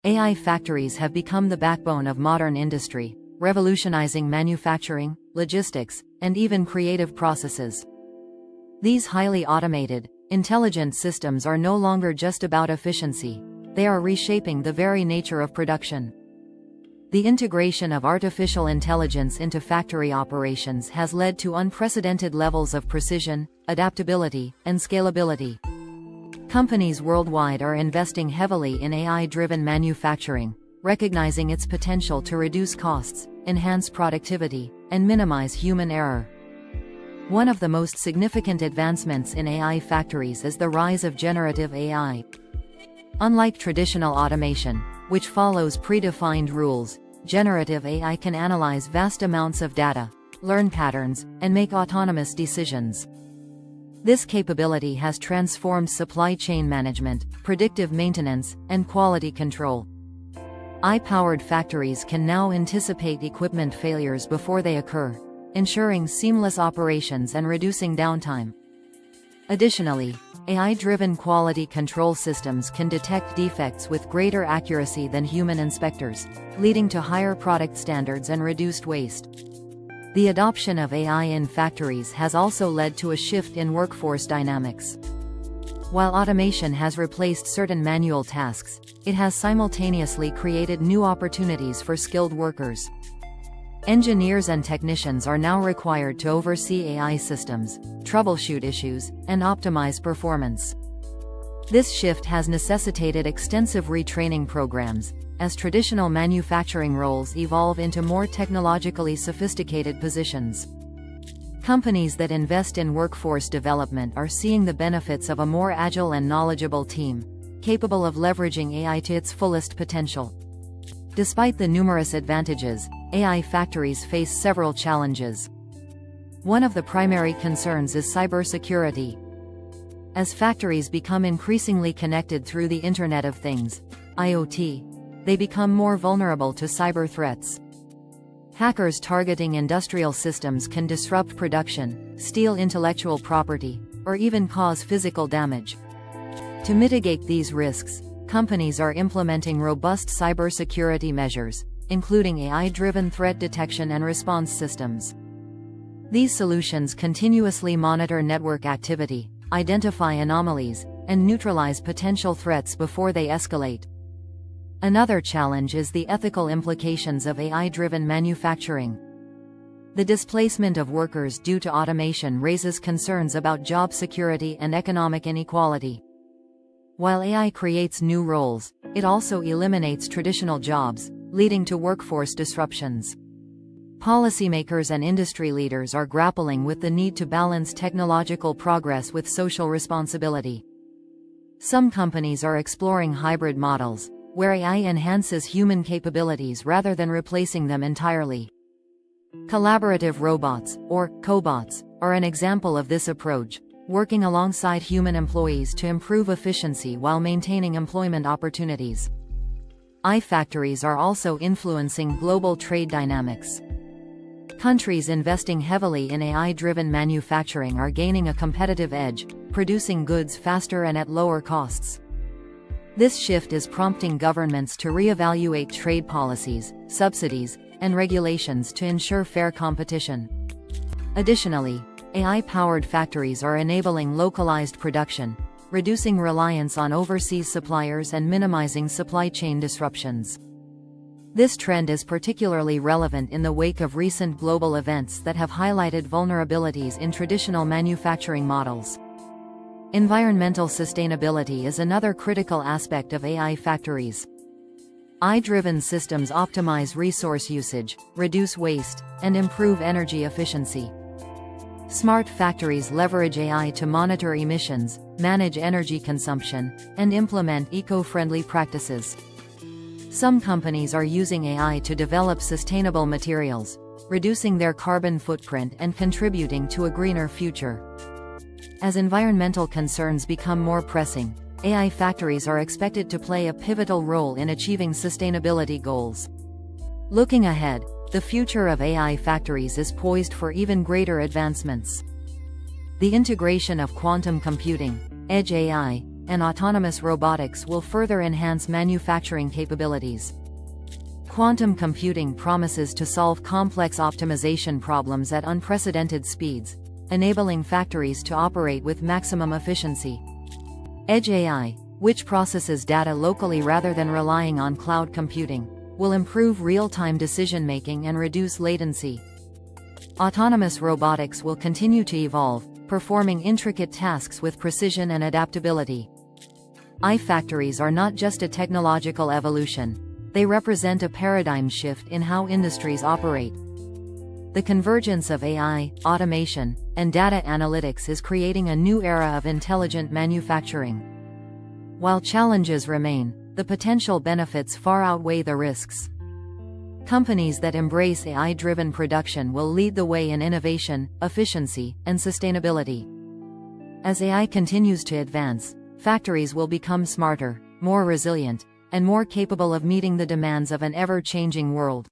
AI factories have become the backbone of modern industry, revolutionizing manufacturing, logistics, and even creative processes. These highly automated, intelligent systems are no longer just about efficiency, they are reshaping the very nature of production. The integration of artificial intelligence into factory operations has led to unprecedented levels of precision, adaptability, and scalability. Companies worldwide are investing heavily in AI-driven manufacturing, recognizing its potential to reduce costs, enhance productivity, and minimize human error. One of the most significant advancements in AI factories is the rise of generative AI. Unlike traditional automation, which follows predefined rules, generative AI can analyze vast amounts of data, learn patterns, and make autonomous decisions. This capability has transformed supply chain management, predictive maintenance, and quality control. AI-powered factories can now anticipate equipment failures before they occur, ensuring seamless operations and reducing downtime. Additionally, AI-driven quality control systems can detect defects with greater accuracy than human inspectors, leading to higher product standards and reduced waste. The adoption of AI in factories has also led to a shift in workforce dynamics. While automation has replaced certain manual tasks, it has simultaneously created new opportunities for skilled workers. Engineers and technicians are now required to oversee AI systems, troubleshoot issues, and optimize performance. This shift has necessitated extensive retraining programs, as traditional manufacturing roles evolve into more technologically sophisticated positions. Companies that invest in workforce development are seeing the benefits of a more agile and knowledgeable team, capable of leveraging AI to its fullest potential. Despite the numerous advantages, AI factories face several challenges. One of the primary concerns is cybersecurity. As factories become increasingly connected through the Internet of Things, IoT, they become more vulnerable to cyber threats. Hackers targeting industrial systems can disrupt production, steal intellectual property, or even cause physical damage. To mitigate these risks, companies are implementing robust cybersecurity measures, including AI-driven threat detection and response systems. These solutions continuously monitor network activity, identify anomalies, and neutralize potential threats before they escalate. Another challenge is the ethical implications of AI-driven manufacturing. The displacement of workers due to automation raises concerns about job security and economic inequality. While AI creates new roles, it also eliminates traditional jobs, leading to workforce disruptions. Policymakers and industry leaders are grappling with the need to balance technological progress with social responsibility. Some companies are exploring hybrid models, where AI enhances human capabilities rather than replacing them entirely. Collaborative robots, or cobots, are an example of this approach, working alongside human employees to improve efficiency while maintaining employment opportunities. AI factories are also influencing global trade dynamics. Countries investing heavily in AI-driven manufacturing are gaining a competitive edge, producing goods faster and at lower costs. This shift is prompting governments to reevaluate trade policies, subsidies, and regulations to ensure fair competition. Additionally, AI-powered factories are enabling localized production, reducing reliance on overseas suppliers and minimizing supply chain disruptions. This trend is particularly relevant in the wake of recent global events that have highlighted vulnerabilities in traditional manufacturing models. Environmental sustainability is another critical aspect of AI factories. AI-driven systems optimize resource usage, reduce waste, and improve energy efficiency. Smart factories leverage AI to monitor emissions, manage energy consumption, and implement eco-friendly practices. Some companies are using AI to develop sustainable materials, reducing their carbon footprint and contributing to a greener future. As environmental concerns become more pressing, AI factories are expected to play a pivotal role in achieving sustainability goals. Looking ahead, the future of AI factories is poised for even greater advancements. The integration of quantum computing, edge AI, and autonomous robotics will further enhance manufacturing capabilities. Quantum computing promises to solve complex optimization problems at unprecedented speeds, enabling factories to operate with maximum efficiency. Edge AI, which processes data locally rather than relying on cloud computing, will improve real-time decision-making and reduce latency. Autonomous robotics will continue to evolve, performing intricate tasks with precision and adaptability. AI factories are not just a technological evolution, they represent a paradigm shift in how industries operate. The convergence of AI, automation, and data analytics is creating a new era of intelligent manufacturing. While challenges remain, the potential benefits far outweigh the risks. Companies that embrace AI-driven production will lead the way in innovation, efficiency, and sustainability. As AI continues to advance, factories will become smarter, more resilient, and more capable of meeting the demands of an ever-changing world.